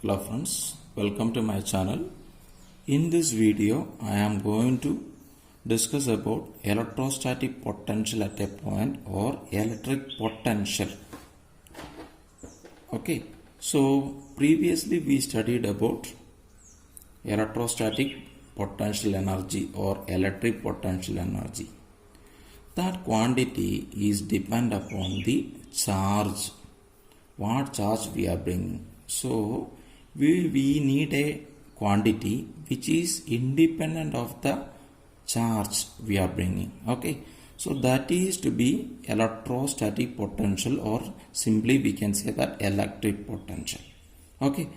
Hello friends, welcome to my channel. In this video I am going to discuss about electrostatic potential at a point or electric potential. Okay, so previously we studied about electrostatic potential energy or electric potential energy. That quantity is depend upon the charge, what charge we are bringing. So we need a quantity which is independent of the charge we are bringing. Okay, so that is to be electrostatic potential, or simply we can say that electric potential. Okay,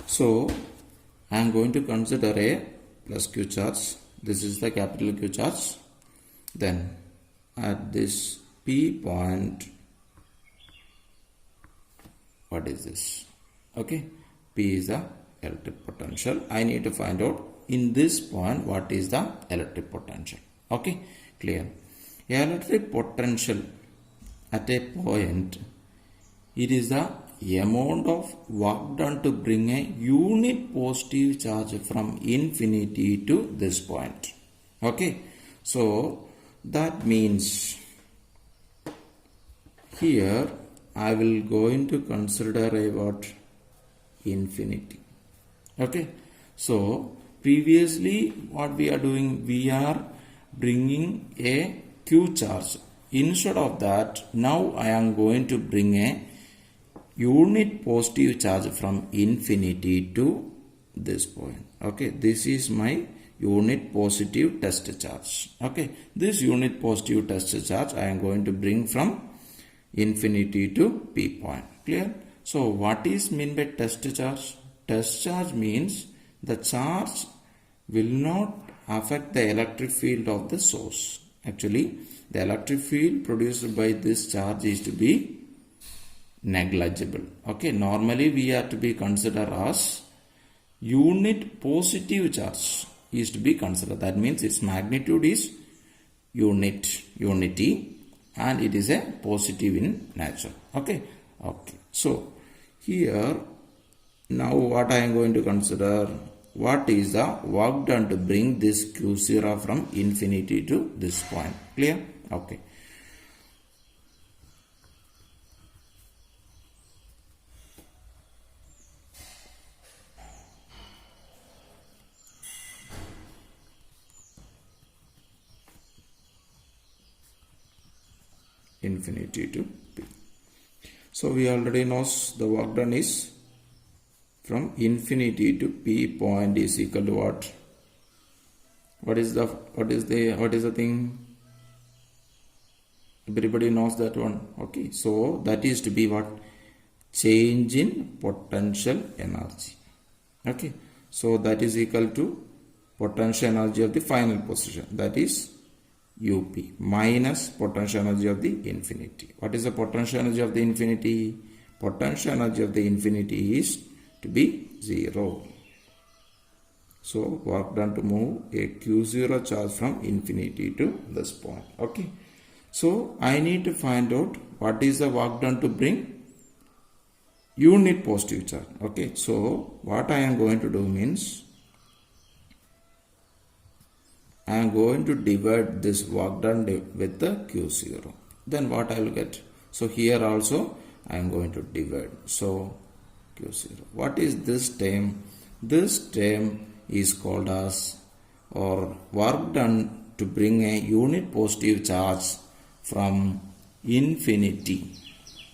so I am going to consider a plus Q charge. This is the capital Q charge. Then at this P point, what is this? Okay, P is the electric potential. I need to find out in this point what is the electric potential. Okay, clear. Electric potential at a point, it is the amount of work done to bring a unit positive charge from infinity to this point. Okay, so that means here I will going to consider a what? Infinity. Okay, so previously what we are doing, we are bringing a Q charge. Instead of that, now I am going to bring a unit positive charge from infinity to this point. Okay, this is my unit positive test charge. Okay, this unit positive test charge I am going to bring from infinity to P point. Clear? So what is mean by test charge? Test charge means the charge will not affect the electric field of the source. Actually, the electric field produced by this charge is to be negligible. Okay, normally we are to be considered as unit positive charge is to be considered. That means its magnitude is unity, and it is a positive in nature. Okay, so here now what I am going to consider, what is the work done to bring this Q0 from infinity to this point. Clear? Okay. Infinity to P. So we already know the work done is from infinity to P point is equal to what? What is the thing? Everybody knows that one. Okay, so that is to be what? Change in potential energy. Okay, so that is equal to potential energy of the final position, that is UP, minus potential energy of the infinity. What is the potential energy of the infinity? Potential energy of the infinity is to be 0. So work done to move a Q0 charge from infinity to this point. Okay, so I need to find out what is the work done to bring unit positive charge. Okay, so what I am going to do means I am going to divide this work done with the Q0. Then what I will get? So here also I am going to divide. So Q0. What is this term? This term is called as, or work done to bring a unit positive charge from infinity.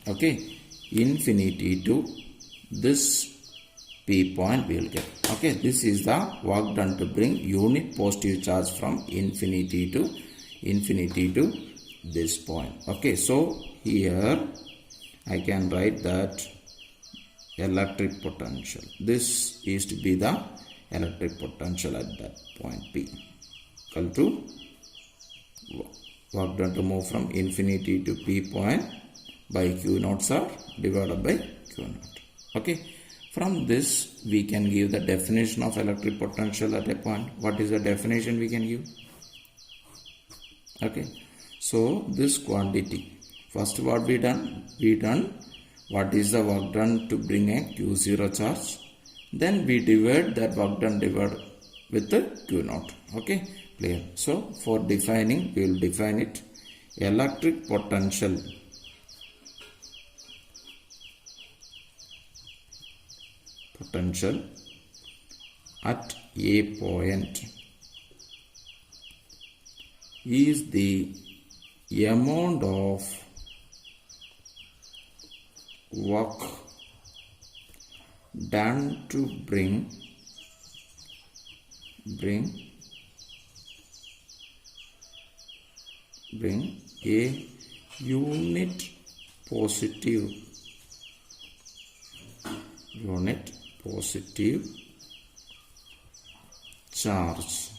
Okay, infinity to this P point we will get. Okay, this is the work done to bring unit positive charge from infinity to this point. Okay, so here I can write that electric potential. This is to be the electric potential at that point P, equal to work done to move from infinity to P point by Q naught sir divided by Q naught. Okay. From this, we can give the definition of electric potential at a point. What is the definition we can give? Okay, so this quantity, first what we done? What is the work done to bring a Q0 charge? then we divide that work done divided with the Q naught. Okay, clear. So for defining, we will define it. Electric potential at a point is the amount of work done to bring a unit positive charge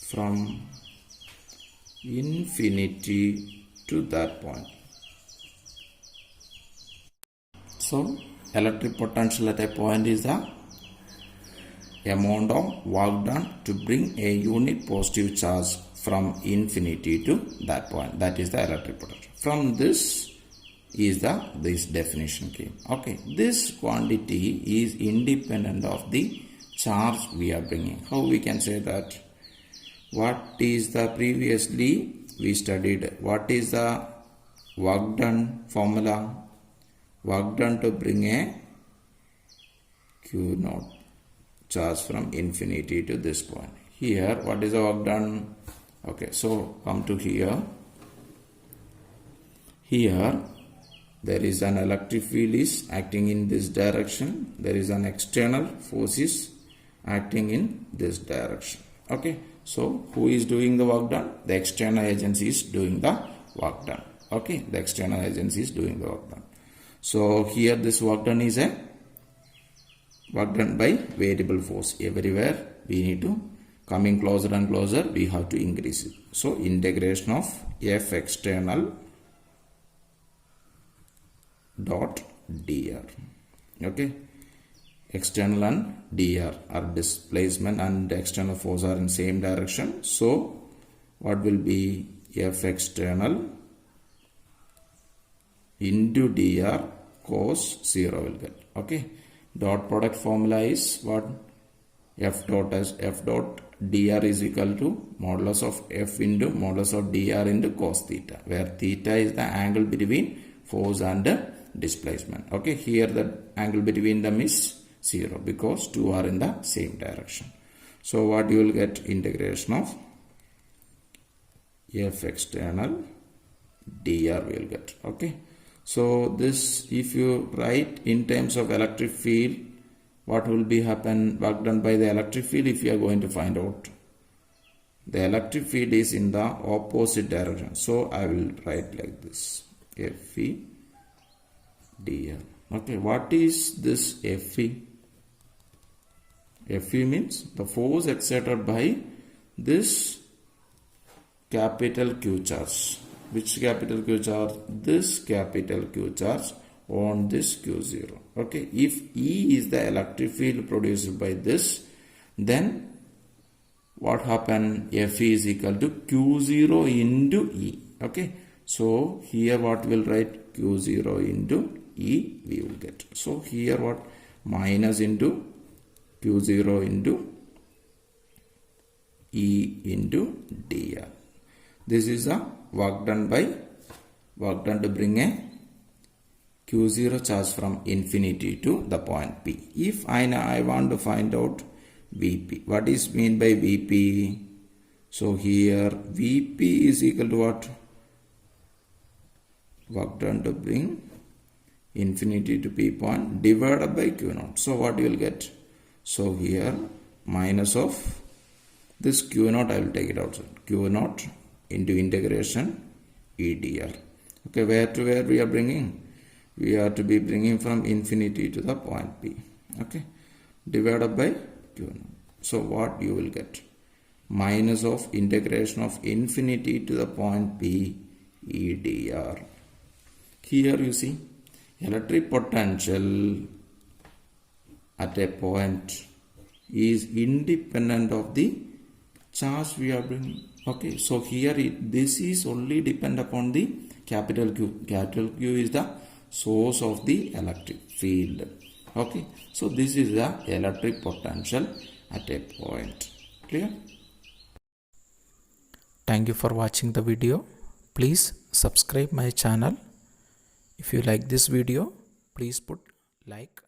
from infinity to that point. So electric potential at a point is the amount of work done to bring a unit positive charge from infinity to that point. That is the electric potential. From this is this definition came. Okay, this quantity is independent of the charge we are bringing. How we can say that? What is the previously we studied? What is the work done formula? Work done to bring a Q naught charge from infinity to this point. Here, what is the work done? Okay, so come to here. Here, there is an electric field is acting in this direction. There is an external force is acting in this direction. Okay, so who is doing the work done? The external agency is doing the work done. Okay, the external agency is doing the work done. So here this work done is a work done by variable force. Everywhere we need to coming closer and closer, we have to increase it. So integration of F external dot dr. Okay, external and dr are displacement and external force are in same direction. So what will be F external into dr cos 0 will get. Okay, dot product formula is what? F dot as F dot dr is equal to modulus of F into modulus of dr into cos theta, where theta is the angle between force and displacement. Okay, here the angle between them is 0 because two are in the same direction. So what you will get? Integration of F external dr we will get. Okay, so this, if you write in terms of electric field, what will be happen? Work done by the electric field, if you are going to find out, the electric field is in the opposite direction. So I will write like this, Fe dr. Okay, what is this Fe? Fe means the force exerted by this capital Q charge. Which capital Q charge? This capital Q charge on this Q0. Okay, if E is the electric field produced by this, then what happen? Fe is equal to Q0 into E. Okay, so here what will write? Q0 into E we will get. So here what? Minus into Q0 into E into dr. This is a work done to bring a Q0 charge from infinity to the point P. If I want to find out Vp, what is mean by Vp? So here Vp is equal to what? Work done to bring infinity to P point divided by Q naught. So what you will get? So here minus of this Q naught, I will take it outside. Q naught into integration E dr. Okay, where to where we are bringing? We are to be bringing from infinity to the point P. Okay, divided by Q naught. So what you will get? Minus of integration of infinity to the point P E dr. Here you see electric potential at a point is independent of the charge we are bringing. Okay, so here this is only depend upon the capital Q. Capital Q is the source of the electric field. Okay, so this is the electric potential at a point. Clear? Thank you for watching the video. Please subscribe my channel. If you like this video, please put like